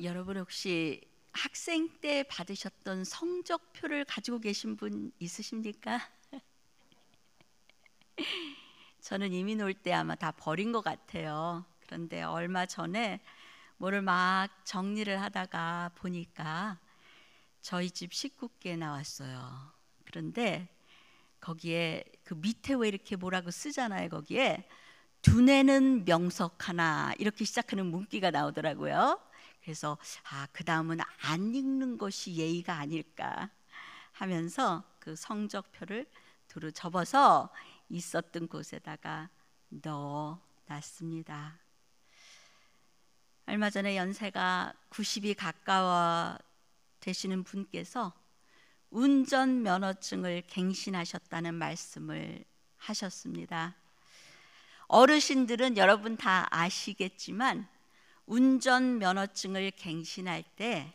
여러분 혹시 학생 때 받으셨던 성적표를 가지고 계신 분 있으십니까? 저는 이민 올 때 아마 다 버린 것 같아요. 그런데 얼마 전에 뭐를 막 정리를 하다가 보니까 저희 집 식구께 나왔어요. 그런데 거기에 그 밑에 왜 이렇게 뭐라고 쓰잖아요. 거기에 두뇌는 명석하나 이렇게 시작하는 문구가 나오더라고요. 그래서 그 다음은 안 읽는 것이 예의가 아닐까 하면서 그 성적표를 두루 접어서 있었던 곳에다가 넣어놨습니다. 얼마 전에 연세가 90이 가까워 되시는 분께서 운전면허증을 갱신하셨다는 말씀을 하셨습니다. 어르신들은 여러분 다 아시겠지만 운전면허증을 갱신할 때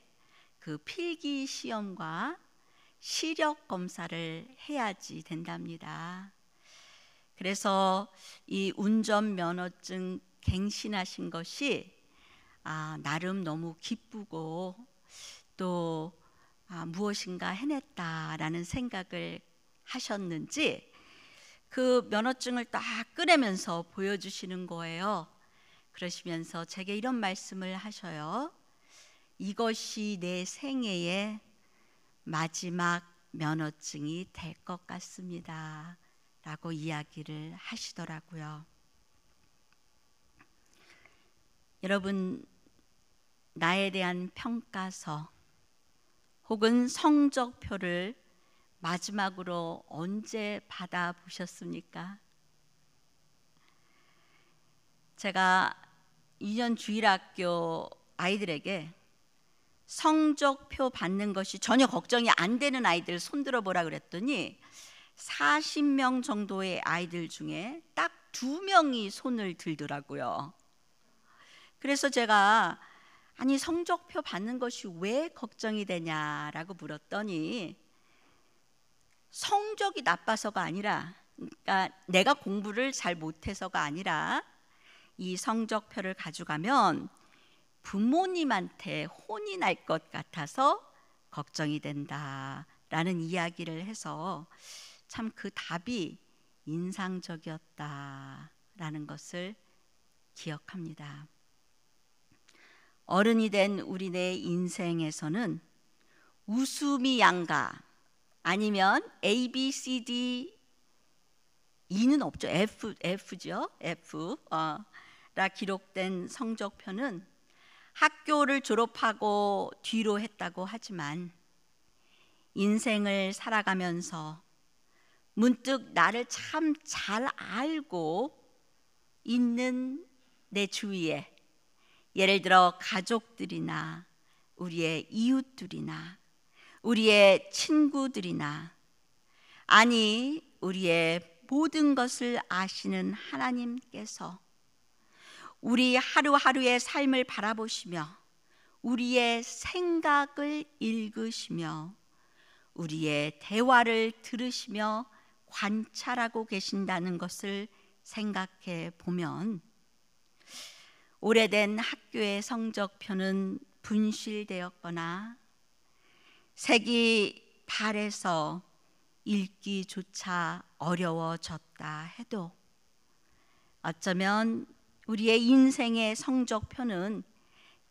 그 필기 시험과 시력 검사를 해야지 된답니다. 그래서 이 운전면허증 갱신하신 것이 나름 너무 기쁘고 또 무엇인가 해냈다라는 생각을 하셨는지 그 면허증을 딱 꺼내면서 보여주시는 거예요. 그러시면서 제게 이런 말씀을 하셔요. 이것이 내 생애의 마지막 면허증이 될 것 같습니다 라고 이야기를 하시더라고요. 여러분, 나에 대한 평가서 혹은 성적표를 마지막으로 언제 받아보셨습니까? 제가 2년 주일학교 아이들에게 성적표 받는 것이 전혀 걱정이 안 되는 아이들 손들어 보라 그랬더니 40명 정도의 아이들 중에 딱 2명이 손을 들더라고요. 그래서 제가 아니 성적표 받는 것이 왜 걱정이 되냐라고 물었더니 성적이 나빠서가 아니라, 그러니까 내가 공부를 잘 못해서가 아니라 이 성적표를 가져가면 부모님한테 혼이 날 것 같아서 걱정이 된다라는 이야기를 해서 참 그 답이 인상적이었다라는 것을 기억합니다. 어른이 된 우리네 인생에서는 웃음이 양가 아니면 A, B, C, D, E는 없죠. F죠. 라 기록된 성적표는 학교를 졸업하고 뒤로 했다고 하지만 인생을 살아가면서 문득 나를 참 잘 알고 있는 내 주위에 예를 들어 가족들이나 우리의 이웃들이나 우리의 친구들이나 아니 우리의 모든 것을 아시는 하나님께서 우리 하루하루의 삶을 바라보시며 우리의 생각을 읽으시며 우리의 대화를 들으시며 관찰하고 계신다는 것을 생각해 보면 오래된 학교의 성적표는 분실되었거나 색이 발해서 읽기조차 어려워졌다 해도 어쩌면 우리의 인생의 성적표는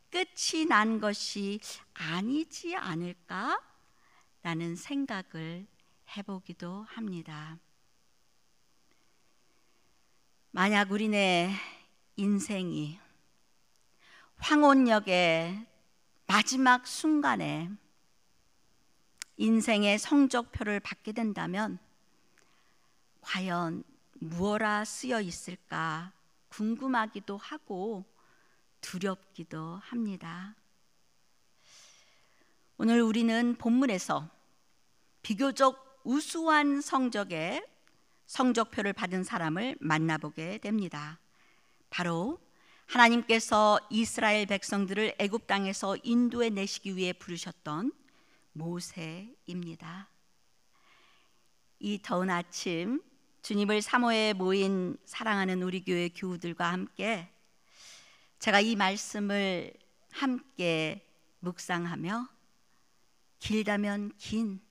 끝이 난 것이 아니지 않을까라는 생각을 해보기도 합니다. 만약 우리네 인생이 황혼역의 마지막 순간에 인생의 성적표를 받게 된다면 과연 무엇라 쓰여 있을까 궁금하기도 하고 두렵기도 합니다. 오늘 우리는 본문에서 비교적 우수한 성적의 성적표를 받은 사람을 만나보게 됩니다. 바로 하나님께서 이스라엘 백성들을 애굽 땅에서 인도해 내시기 위해 부르셨던 모세입니다. 이 더운 아침 주님을 사모에 모인 사랑하는 우리 교회 교우들과 함께 제가 이 말씀을 함께 묵상하며 길다면 긴,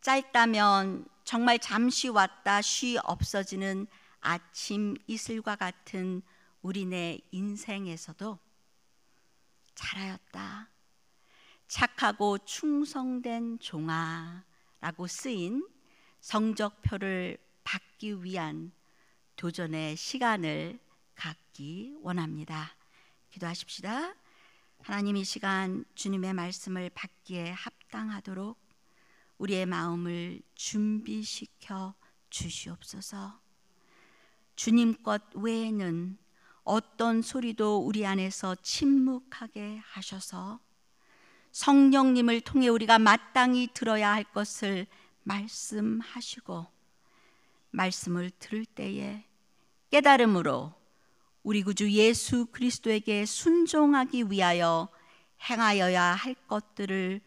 짧다면 정말 잠시 왔다 쉬 없어지는 아침 이슬과 같은 우리네 인생에서도 잘하였다, 착하고 충성된 종아라고 쓰인 성적표를 받기 위한 도전의 시간을 갖기 원합니다. 기도하십시다. 하나님, 이 시간 주님의 말씀을 받기에 합당하도록 우리의 마음을 준비시켜 주시옵소서. 주님 것 외에는 어떤 소리도 우리 안에서 침묵하게 하셔서 성령님을 통해 우리가 마땅히 들어야 할 것을 말씀하시고, 말씀을 들을 때에 깨달음으로 우리 구주 예수 그리스도에게 순종하기 위하여 행하여야 할 것들을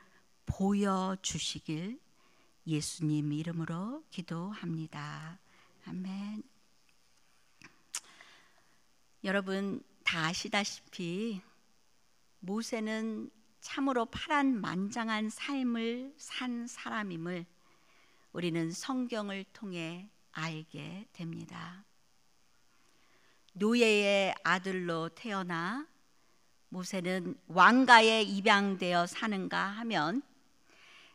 보여주시길 예수님 이름으로 기도합니다. 아멘. 여러분 다 아시다시피 모세는 참으로 파란만장한 삶을 산 사람임을 우리는 성경을 통해 알게 됩니다. 노예의 아들로 태어나 모세는 왕가에 입양되어 사는가 하면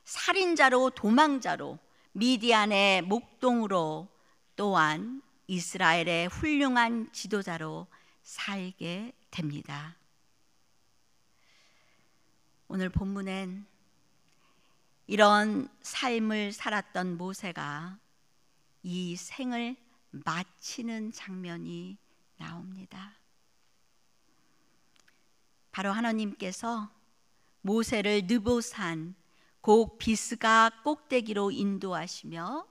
살인자로, 도망자로, 미디안의 목동으로, 또한 이스라엘의 훌륭한 지도자로 살게 됩니다. 오늘 본문엔 이런 삶을 살았던 모세가 이 생을 마치는 장면이 나옵니다. 바로 하나님께서 모세를 느보산 곡 비스가 꼭대기로 인도하시며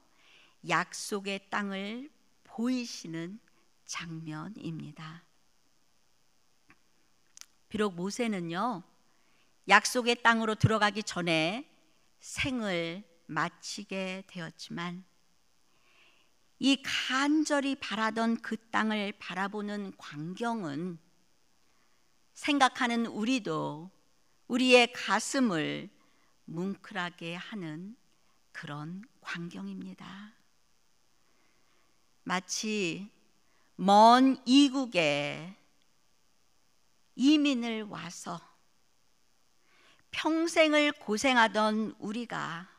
약속의 땅을 보이시는 장면입니다. 비록 모세는요, 약속의 땅으로 들어가기 전에 생을 마치게 되었지만 이 간절히 바라던 그 땅을 바라보는 광경은 생각하는 우리도 우리의 가슴을 뭉클하게 하는 그런 광경입니다. 마치 먼 이국에 이민을 와서 평생을 고생하던 우리가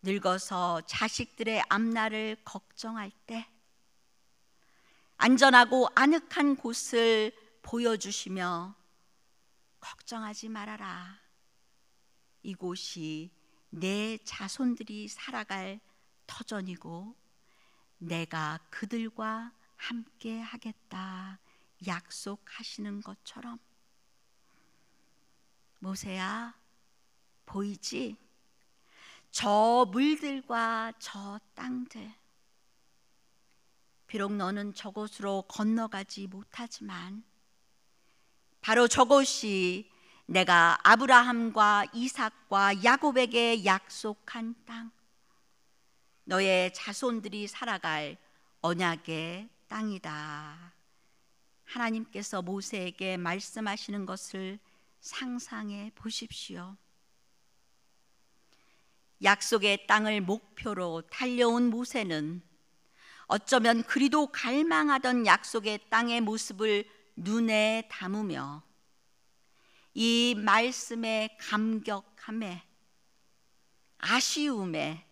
늙어서 자식들의 앞날을 걱정할 때 안전하고 아늑한 곳을 보여주시며 걱정하지 말아라, 이곳이 내 자손들이 살아갈 터전이고 내가 그들과 함께 하겠다 약속하시는 것처럼, 모세야 보이지? 저 물들과 저 땅들, 비록 너는 저곳으로 건너가지 못하지만 바로 저곳이 내가 아브라함과 이삭과 야곱에게 약속한 땅, 너의 자손들이 살아갈 언약의 땅이다. 하나님께서 모세에게 말씀하시는 것을 상상해 보십시오. 약속의 땅을 목표로 달려온 모세는 어쩌면 그리도 갈망하던 약속의 땅의 모습을 눈에 담으며 이 말씀의 감격함에, 아쉬움에,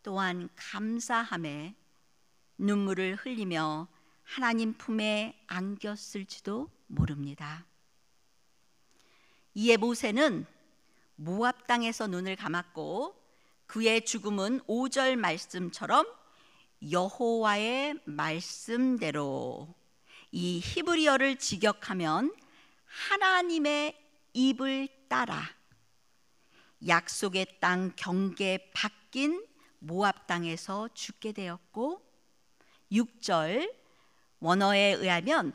또한 감사함에 눈물을 흘리며 하나님 품에 안겼을지도 모릅니다. 이에 모세는 모압 땅에서 눈을 감았고 그의 죽음은 5절 말씀처럼 여호와의 말씀대로, 이 히브리어를 직역하면 하나님의 입을 따라 약속의 땅 경계 바뀐 모압 땅에서 죽게 되었고, 6절 원어에 의하면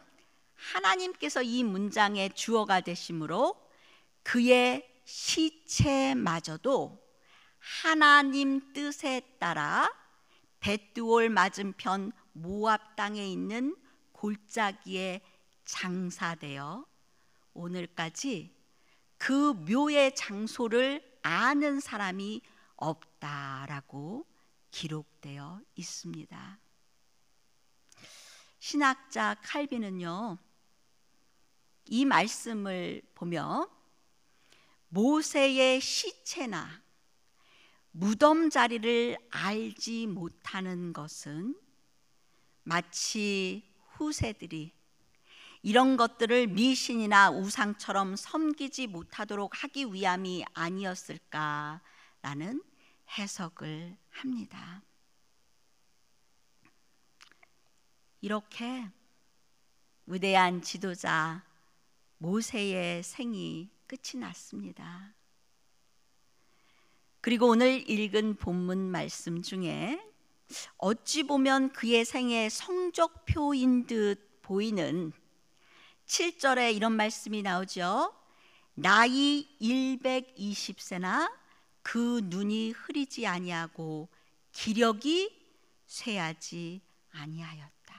하나님께서 이 문장의 주어가 되심으로 그의 시체마저도 하나님 뜻에 따라 벳두올 맞은편 모압 땅에 있는 골짜기에 장사되어 오늘까지 그 묘의 장소를 아는 사람이 없다라고 기록되어 있습니다. 신학자 칼빈은요, 이 말씀을 보며 모세의 시체나 무덤 자리를 알지 못하는 것은 마치 후세들이 이런 것들을 미신이나 우상처럼 섬기지 못하도록 하기 위함이 아니었을까라는 해석을 합니다. 이렇게 위대한 지도자 모세의 생이 끝이 났습니다. 그리고 오늘 읽은 본문 말씀 중에 어찌 보면 그의 생의 성적표인 듯 보이는 7절에 이런 말씀이 나오죠. 나이 120세나 그 눈이 흐리지 아니하고 기력이 쇠하지 아니하였다.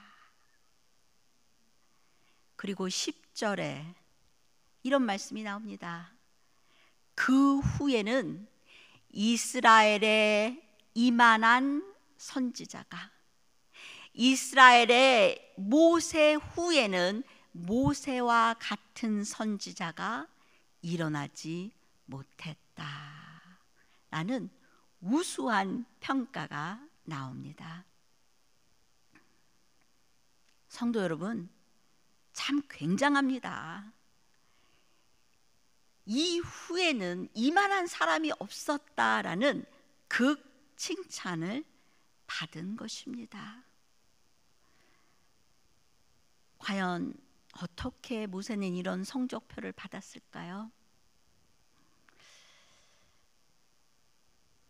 그리고 10절에 이런 말씀이 나옵니다. 그 후에는 이스라엘의 이만한 선지자가, 이스라엘의 모세 후에는 모세와 같은 선지자가 일어나지 못했다라는 우수한 평가가 나옵니다. 성도 여러분, 참 굉장합니다. 이후에는 이만한 사람이 없었다라는 극 칭찬을 받은 것입니다. 과연 어떻게 모세는 이런 성적표를 받았을까요?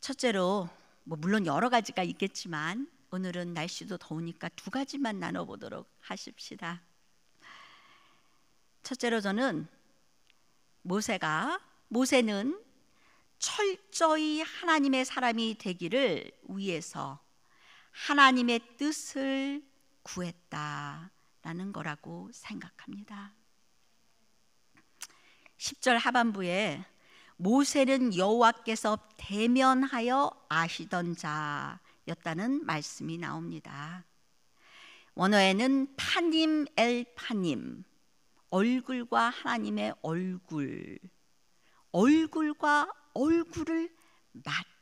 첫째로 물론 여러 가지가 있겠지만 오늘은 날씨도 더우니까 두 가지만 나눠보도록 하십시다. 첫째로 저는 모세는 철저히 하나님의 사람이 되기를 위해서 하나님의 뜻을 구했다라는 거라고 생각합니다. 10절 하반부에 모세는 여호와께서 대면하여 아시던 자였다는 말씀이 나옵니다. 원어에는 파님 엘 파님, 얼굴과 하나님의 얼굴과 얼굴을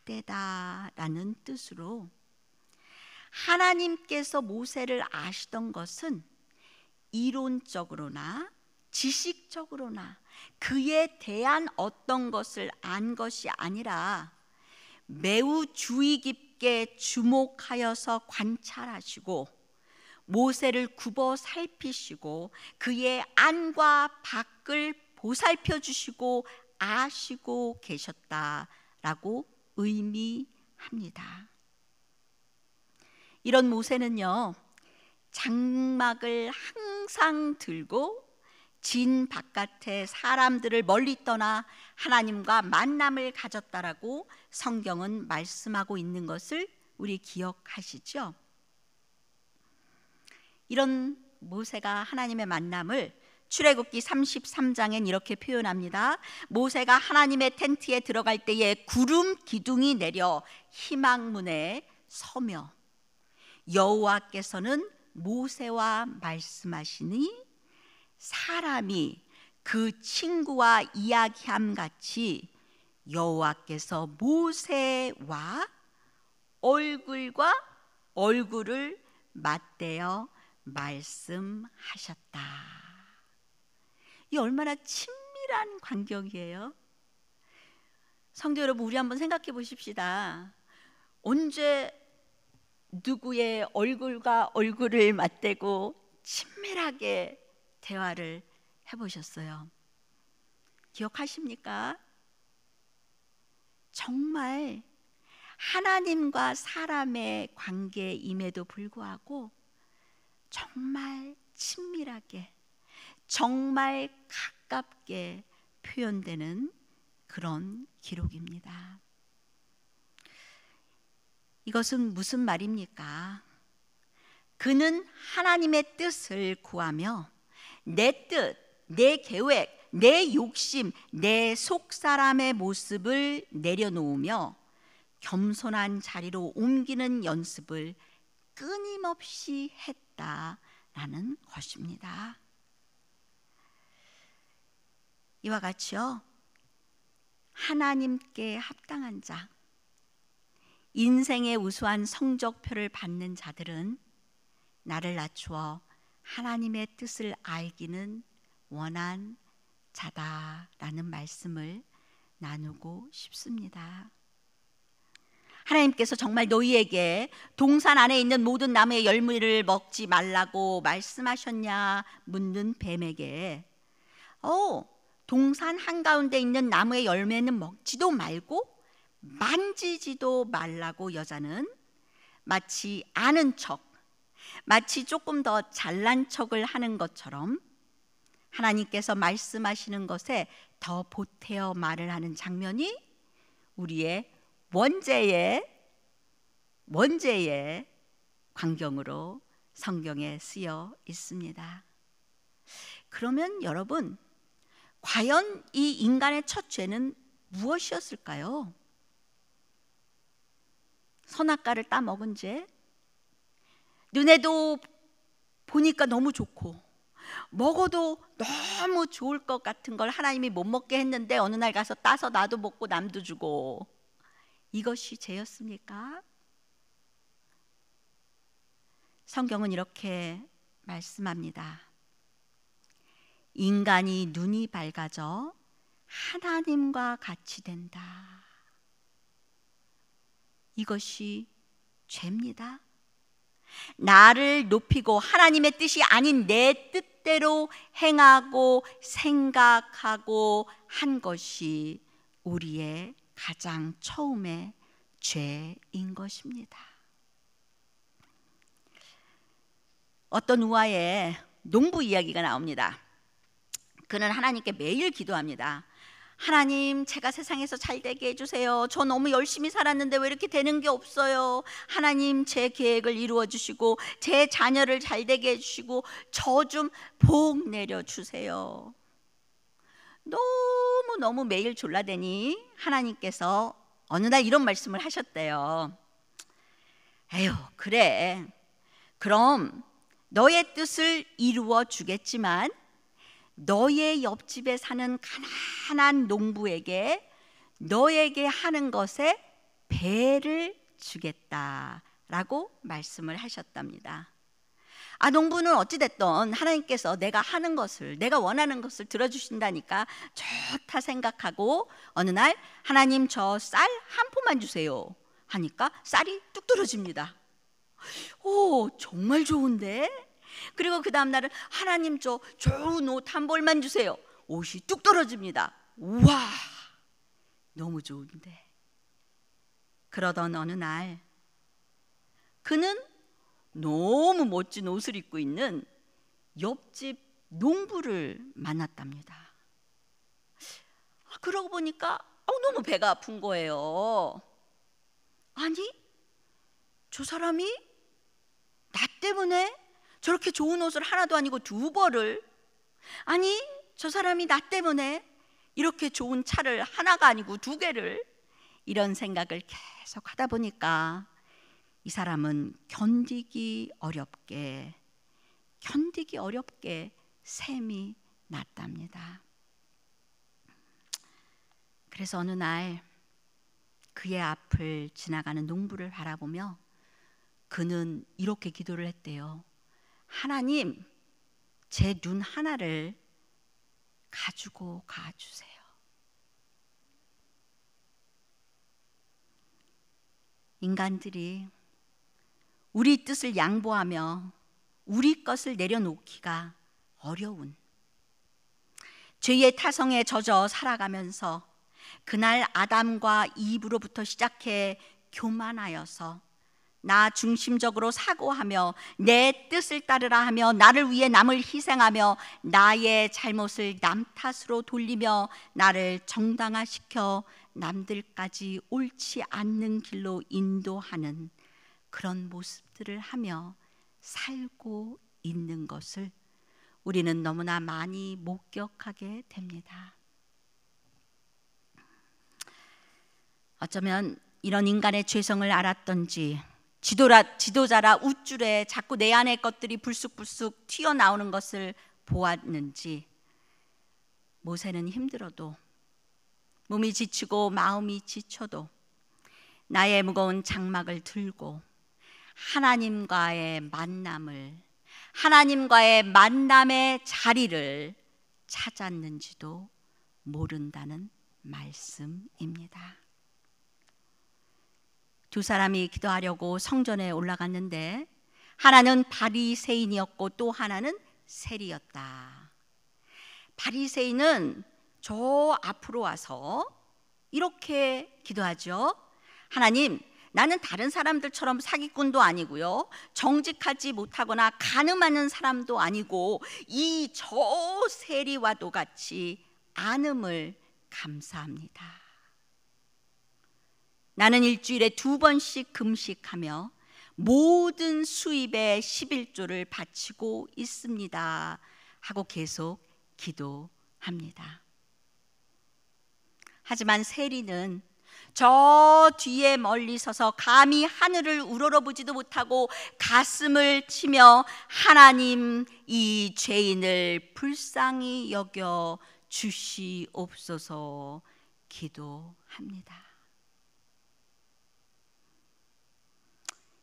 맞대다라는 뜻으로 하나님께서 모세를 아시던 것은 이론적으로나 지식적으로나 그에 대한 어떤 것을 안 것이 아니라 매우 주의 깊게 주목하여서 관찰하시고 모세를 굽어 살피시고 그의 안과 밖을 보살펴 주시고 아시고 계셨다라고 의미합니다. 이런 모세는요, 장막을 항상 들고 진 바깥에 사람들을 멀리 떠나 하나님과 만남을 가졌다라고 성경은 말씀하고 있는 것을 우리 기억하시죠? 이런 모세가 하나님의 만남을 출애굽기 33장엔 이렇게 표현합니다. 모세가 하나님의 텐트에 들어갈 때에 구름 기둥이 내려 희망문에 서며 여호와께서는 모세와 말씀하시니 사람이 그 친구와 이야기함 같이 여호와께서 모세와 얼굴과 얼굴을 맞대어 말씀하셨다. 이 얼마나 친밀한 관계이에요. 성도 여러분, 우리 한번 생각해 보십시다. 언제 누구의 얼굴과 얼굴을 맞대고 친밀하게 대화를 해보셨어요? 기억하십니까? 정말 하나님과 사람의 관계임에도 불구하고 정말 친밀하게, 정말 가깝게 표현되는 그런 기록입니다. 이것은 무슨 말입니까? 그는 하나님의 뜻을 구하며 내 뜻, 내 계획, 내 욕심, 내 속사람의 모습을 내려놓으며 겸손한 자리로 옮기는 연습을 끊임없이 했다라는 것입니다. 이와 같이요, 하나님께 합당한 자, 인생의 우수한 성적표를 받는 자들은 나를 낮추어 하나님의 뜻을 알기는 원한 자다라는 말씀을 나누고 싶습니다. 하나님께서 정말 너희에게 동산 안에 있는 모든 나무의 열매를 먹지 말라고 말씀하셨냐 묻는 뱀에게 동산 한가운데 있는 나무의 열매는 먹지도 말고 만지지도 말라고 여자는 마치 아는 척, 마치 조금 더 잘난 척을 하는 것처럼 하나님께서 말씀하시는 것에 더 보태어 말을 하는 장면이 우리의 원죄의 광경으로 성경에 쓰여 있습니다. 그러면 여러분, 과연 이 인간의 첫 죄는 무엇이었을까요? 선악과를 따먹은 죄, 눈에도 보니까 너무 좋고 먹어도 너무 좋을 것 같은 걸 하나님이 못 먹게 했는데 어느 날 가서 따서 나도 먹고 남도 주고, 이것이 죄였습니까? 성경은 이렇게 말씀합니다. 인간이 눈이 밝아져 하나님과 같이 된다. 이것이 죄입니다. 나를 높이고 하나님의 뜻이 아닌 내 뜻대로 행하고 생각하고 한 것이 우리의 가장 처음의 죄인 것입니다. 어떤 우화에 농부 이야기가 나옵니다. 그는 하나님께 매일 기도합니다. 하나님, 제가 세상에서 잘 되게 해주세요. 저 너무 열심히 살았는데 왜 이렇게 되는 게 없어요. 하나님, 제 계획을 이루어 주시고 제 자녀를 잘 되게 해주시고 저 좀 복 내려주세요. 너무 매일 졸라대니 하나님께서 어느 날 이런 말씀을 하셨대요. 에휴, 그래, 그럼 너의 뜻을 이루어 주겠지만 너의 옆집에 사는 가난한 농부에게 너에게 하는 것에 배를 주겠다라고 말씀을 하셨답니다. 농부는 어찌됐든 하나님께서 내가 하는 것을, 내가 원하는 것을 들어주신다니까 좋다 생각하고 어느 날 하나님, 저 쌀 한 포만 주세요 하니까 쌀이 뚝 떨어집니다. 오, 정말 좋은데? 그리고 그 다음 날은 하나님, 저 좋은 옷 한 벌만 주세요. 옷이 뚝 떨어집니다. 우와, 너무 좋은데. 그러던 어느 날 그는 너무 멋진 옷을 입고 있는 옆집 농부를 만났답니다. 그러고 보니까 너무 배가 아픈 거예요. 아니, 저 사람이 나 때문에 저렇게 좋은 옷을 하나도 아니고 두 벌을, 아니, 저 사람이 나 때문에 이렇게 좋은 차를 하나가 아니고 두 개를, 이런 생각을 계속 하다 보니까 이 사람은 견디기 어렵게 셈이 났답니다. 그래서 어느 날 그의 앞을 지나가는 농부를 바라보며 그는 이렇게 기도를 했대요. 하나님, 제 눈 하나를 가지고 가주세요. 인간들이 우리 뜻을 양보하며 우리 것을 내려놓기가 어려운, 죄의 타성에 젖어 살아가면서 그날 아담과 이브로부터 시작해 교만하여서 나 중심적으로 사고하며 내 뜻을 따르라 하며 나를 위해 남을 희생하며 나의 잘못을 남 탓으로 돌리며 나를 정당화시켜 남들까지 옳지 않는 길로 인도하는 그런 모습들을 하며 살고 있는 것을 우리는 너무나 많이 목격하게 됩니다. 어쩌면 이런 인간의 죄성을 알았던지 지도자라 우쭐에 자꾸 내 안의 것들이 불쑥불쑥 튀어나오는 것을 보았는지 모세는 힘들어도, 몸이 지치고 마음이 지쳐도 나의 무거운 장막을 들고 하나님과의 만남의 자리를 찾았는지도 모른다는 말씀입니다. 두 사람이 기도하려고 성전에 올라갔는데 하나는 바리새인이었고 또 하나는 세리였다. 바리새인은 저 앞으로 와서 이렇게 기도하죠. 하나님, 나는 다른 사람들처럼 사기꾼도 아니고요, 정직하지 못하거나 간음하는 사람도 아니고 이 저 세리와도 같이 않음을 감사합니다. 나는 일주일에 2번씩 금식하며 모든 수입의 11조를 바치고 있습니다 하고 계속 기도합니다. 하지만 세리는 저 뒤에 멀리 서서 감히 하늘을 우러러보지도 못하고 가슴을 치며 하나님, 이 죄인을 불쌍히 여겨 주시옵소서 기도합니다.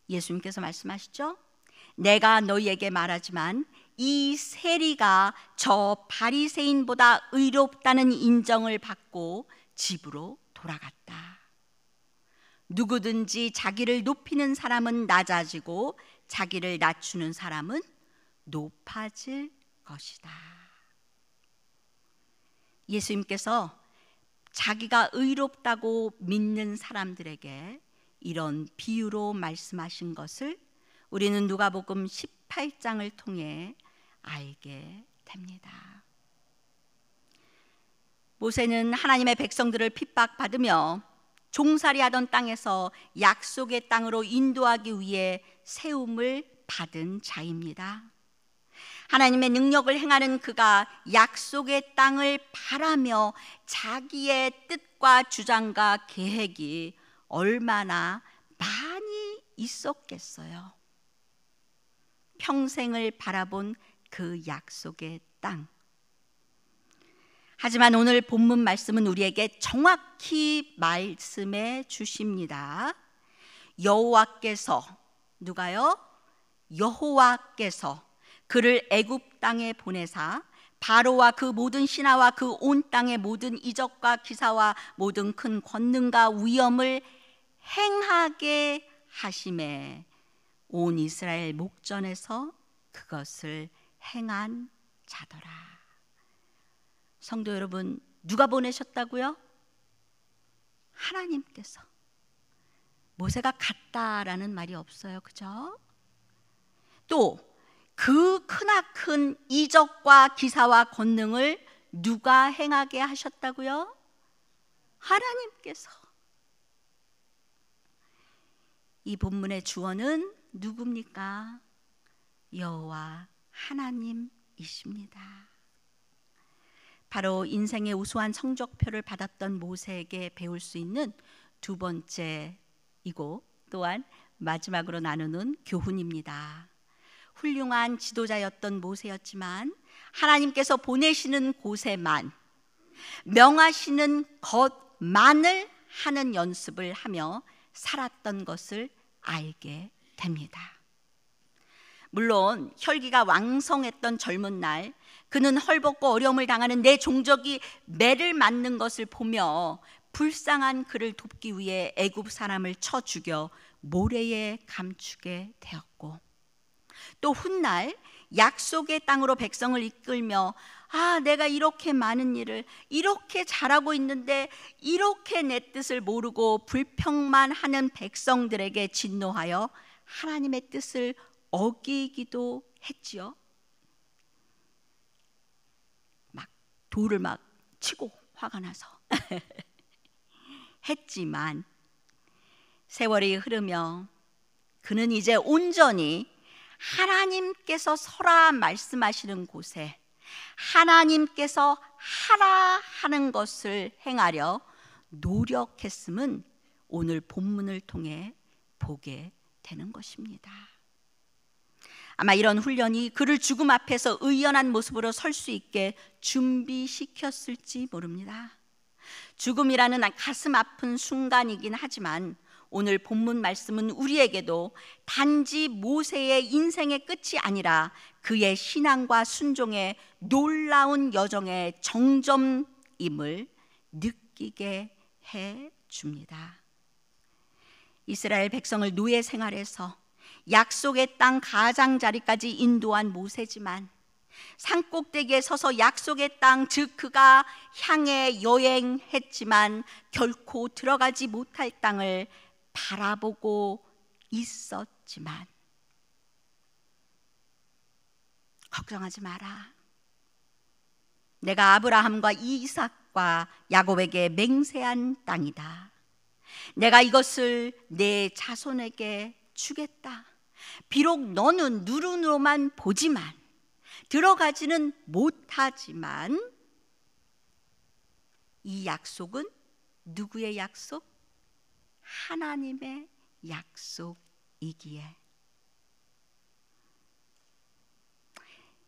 예수님께서 말씀하시죠. 내가 너희에게 말하지만 이 세리가 저 바리새인보다 의롭다는 인정을 받고 집으로 돌아갔다. 누구든지 자기를 높이는 사람은 낮아지고 자기를 낮추는 사람은 높아질 것이다. 예수님께서 자기가 의롭다고 믿는 사람들에게 이런 비유로 말씀하신 것을 우리는 누가복음 18장을 통해 알게 됩니다. 모세는 하나님의 백성들을 핍박받으며 종살이하던 땅에서 약속의 땅으로 인도하기 위해 세움을 받은 자입니다. 하나님의 능력을 행하는 그가 약속의 땅을 바라며 자기의 뜻과 주장과 계획이 얼마나 많이 있었겠어요. 평생을 바라본 그 약속의 땅. 하지만 오늘 본문 말씀은 우리에게 정확히 말씀해 주십니다. 여호와께서, 누가요? 여호와께서 그를 애굽 땅에 보내사 바로와 그 모든 신하와 그 온 땅의 모든 이적과 기사와 모든 큰 권능과 위엄을 행하게 하심에 온 이스라엘 목전에서 그것을 행한 자더라. 성도 여러분, 누가 보내셨다고요? 하나님께서. 모세가 갔다라는 말이 없어요, 그죠? 또 그 크나큰 이적과 기사와 권능을 누가 행하게 하셨다고요? 하나님께서. 이 본문의 주어는 누굽니까? 여호와 하나님이십니다. 바로 인생의 우수한 성적표를 받았던 모세에게 배울 수 있는 두 번째이고 또한 마지막으로 나누는 교훈입니다. 훌륭한 지도자였던 모세였지만 하나님께서 보내시는 곳에만, 명하시는 것만을 하는 연습을 하며 살았던 것을 알게 됩니다. 물론 혈기가 왕성했던 젊은 날, 그는 헐벗고 어려움을 당하는 내 종족이 매를 맞는 것을 보며 불쌍한 그를 돕기 위해 애굽 사람을 쳐 죽여 모래에 감추게 되었고, 또 훗날 약속의 땅으로 백성을 이끌며 내가 이렇게 많은 일을 이렇게 잘하고 있는데 이렇게 내 뜻을 모르고 불평만 하는 백성들에게 진노하여 하나님의 뜻을 어기기도 했지요. 막 돌을 막 치고 화가 나서 했지만 세월이 흐르며 그는 이제 온전히 하나님께서 서라 말씀하시는 곳에 하나님께서 하라 하는 것을 행하려 노력했음은 오늘 본문을 통해 보게 되는 것입니다. 아마 이런 훈련이 그를 죽음 앞에서 의연한 모습으로 설 수 있게 준비시켰을지 모릅니다. 죽음이라는 가슴 아픈 순간이긴 하지만 오늘 본문 말씀은 우리에게도 단지 모세의 인생의 끝이 아니라 그의 신앙과 순종의 놀라운 여정의 정점임을 느끼게 해 줍니다. 이스라엘 백성을 노예 생활에서 약속의 땅 가장자리까지 인도한 모세지만 산꼭대기에 서서 약속의 땅, 즉 그가 향해 여행했지만 결코 들어가지 못할 땅을 바라보고 있었지만 걱정하지 마라. 내가 아브라함과 이삭과 야곱에게 맹세한 땅이다. 내가 이것을 내 자손에게 주겠다. 비록 너는 눈으로만 보지만 들어가지는 못하지만 이 약속은 누구의 약속? 하나님의 약속이기에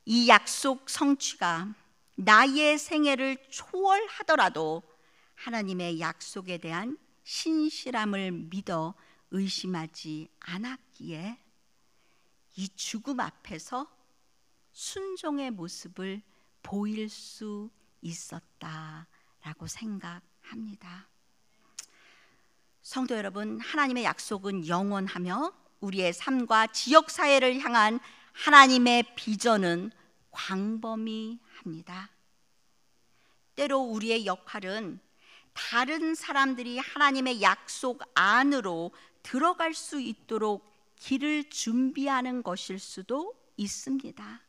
이 약속 성취가 나의 생애를 초월하더라도 하나님의 약속에 대한 신실함을 믿어 의심하지 않았기에 이 죽음 앞에서 순종의 모습을 보일 수 있었다라고 생각합니다. 성도 여러분, 하나님의 약속은 영원하며 우리의 삶과 지역 사회를 향한 하나님의 비전은 광범위합니다. 때로 우리의 역할은 다른 사람들이 하나님의 약속 안으로 들어갈 수 있도록 길을 준비하는 것일 수도 있습니다.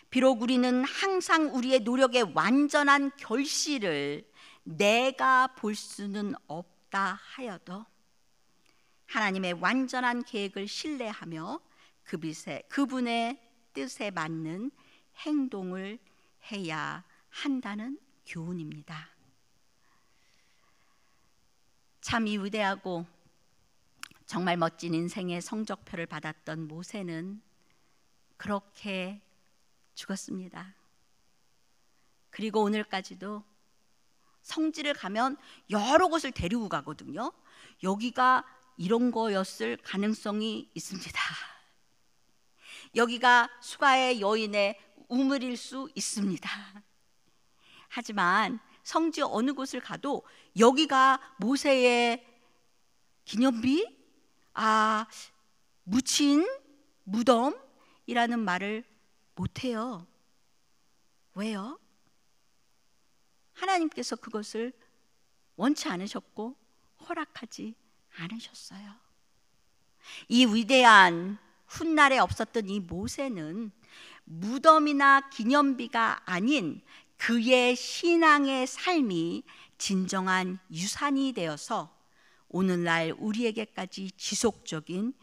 비록 우리는 항상 우리의 노력의 완전한 결실을 내가 볼 수는 없다 하여도 하나님의 완전한 계획을 신뢰하며 그분의 뜻에 맞는 행동을 해야 한다는 교훈입니다. 참 이 위대하고 정말 멋진 인생의 성적표를 받았던 모세는 그렇게 죽었습니다. 그리고 오늘까지도 성지를 가면 여러 곳을 데리고 가거든요. 여기가 이런 거였을 가능성이 있습니다. 여기가 수가의 여인의 우물일 수 있습니다. 하지만 성지 어느 곳을 가도 여기가 모세의 기념비? 묻힌 무덤이라는 말을 못해요. 왜요? 하나님께서 그것을 원치 않으셨고 허락하지 않으셨어요. 이 위대한 훗날에 없었던 이 모세는 무덤이나 기념비가 아닌 그의 신앙의 삶이 진정한 유산이 되어서 오늘날 우리에게까지 지속적인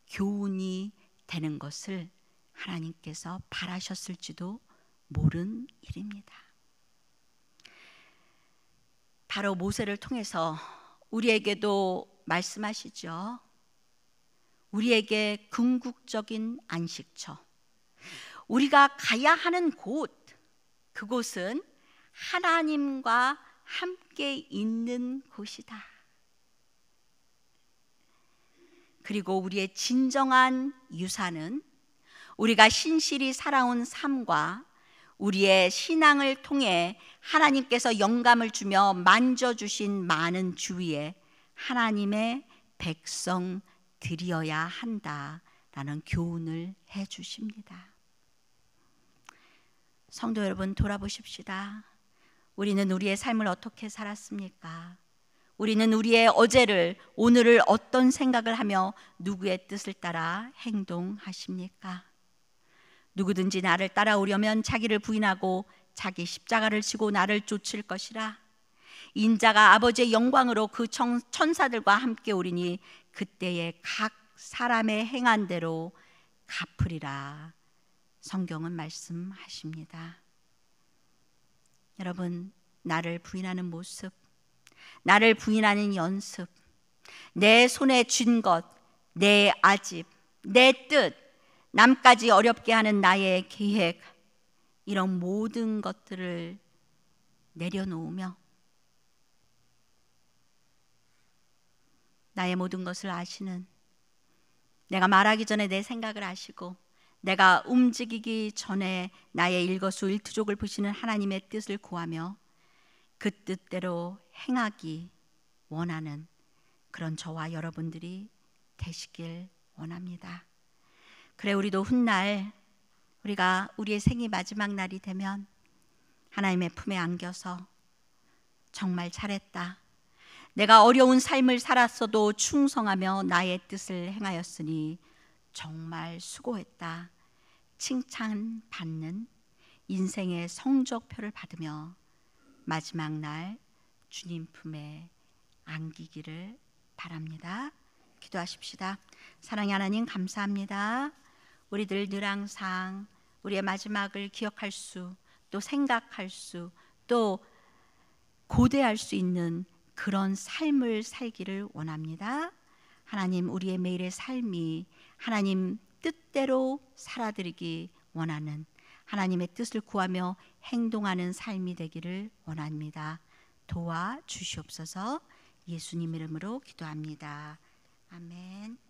교훈이 되는 것을 하나님께서 바라셨을지도 모른 일입니다. 바로 모세를 통해서 우리에게도 말씀하시죠. 우리에게 궁극적인 안식처, 우리가 가야 하는 곳, 그곳은 하나님과 함께 있는 곳이다. 그리고 우리의 진정한 유산은 우리가 신실히 살아온 삶과 우리의 신앙을 통해 하나님께서 영감을 주며 만져주신 많은 주위에 하나님의 백성들이어야 한다라는 교훈을 해주십니다. 성도 여러분, 돌아보십시다. 우리는 우리의 삶을 어떻게 살았습니까? 우리는 우리의 어제를, 오늘을 어떤 생각을 하며 누구의 뜻을 따라 행동하십니까? 누구든지 나를 따라오려면 자기를 부인하고 자기 십자가를 지고 나를 쫓을 것이라. 인자가 아버지의 영광으로 그 천사들과 함께 오리니 그때에 각 사람의 행한 대로 갚으리라 성경은 말씀하십니다. 여러분, 나를 부인하는 모습, 나를 부인하는 연습, 내 손에 쥔 것, 내 아집, 내 뜻, 남까지 어렵게 하는 나의 계획, 이런 모든 것들을 내려놓으며 나의 모든 것을 아시는, 내가 말하기 전에 내 생각을 아시고 내가 움직이기 전에 나의 일거수일투족을 보시는 하나님의 뜻을 구하며 그 뜻대로 행하기 원하는 그런 저와 여러분들이 되시길 원합니다. 그래, 우리도 훗날 우리가 우리의 생이 마지막 날이 되면 하나님의 품에 안겨서 정말 잘했다, 내가 어려운 삶을 살았어도 충성하며 나의 뜻을 행하였으니 정말 수고했다, 칭찬받는 인생의 성적표를 받으며 마지막 날 주님 품에 안기기를 바랍니다. 기도하십시다. 사랑의 하나님, 감사합니다. 우리들 늘 항상 우리의 마지막을 기억할 수, 또 생각할 수, 또 고대할 수 있는 그런 삶을 살기를 원합니다. 하나님, 우리의 매일의 삶이 하나님 뜻대로 살아드리기 원하는, 하나님의 뜻을 구하며 행동하는 삶이 되기를 원합니다. 도와주시옵소서. 예수님 이름으로 기도합니다. 아멘.